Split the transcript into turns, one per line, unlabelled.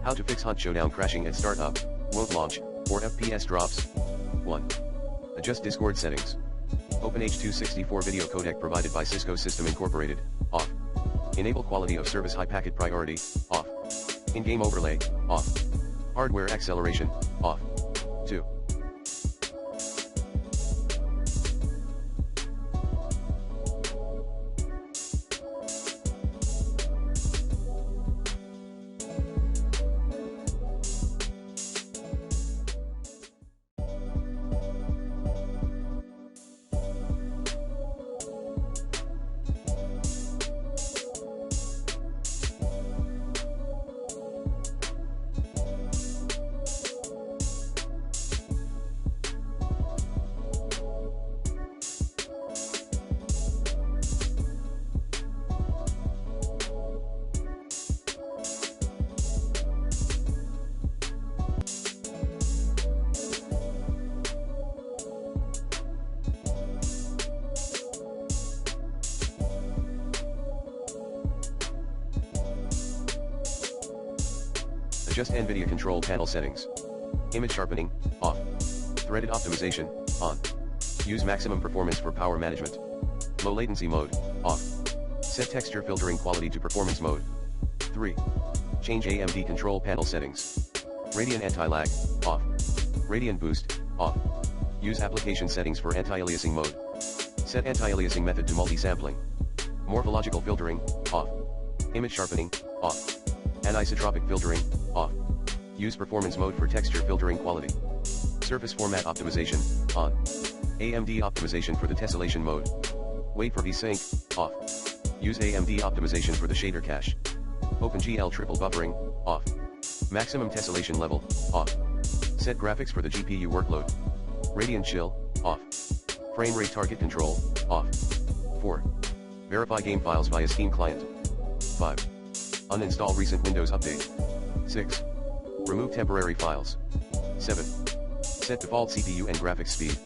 How to fix Hunt Showdown crashing at startup, won't launch, or FPS drops. 1. Adjust Discord settings. Open H.264 video codec provided by Cisco System Incorporated, off. Enable quality of service high packet priority, off. In-game overlay, off. Hardware acceleration, off. 2. Adjust NVIDIA control panel settings. Image sharpening, off. Threaded optimization, on. Use maximum performance for power management. Low latency mode, off. Set texture filtering quality to performance mode. 3. Change AMD control panel settings. Radiant anti-lag, off. Radiant boost, off. Use application settings for anti-aliasing mode. Set anti-aliasing method to multi-sampling. Morphological filtering, off. Image sharpening, off. Anisotropic filtering, off. Use performance mode for texture filtering quality. Surface format optimization, on. AMD optimization for the tessellation mode. Wait for VSync, off. Use AMD optimization for the shader cache. OpenGL triple buffering, off. Maximum tessellation level, off. Set graphics for the GPU workload. Radiant chill, off. Frame rate target control, off. 4. Verify game files via Steam client. 5. Uninstall recent Windows update. 6. Remove temporary files. 7. Set default CPU and graphics speed.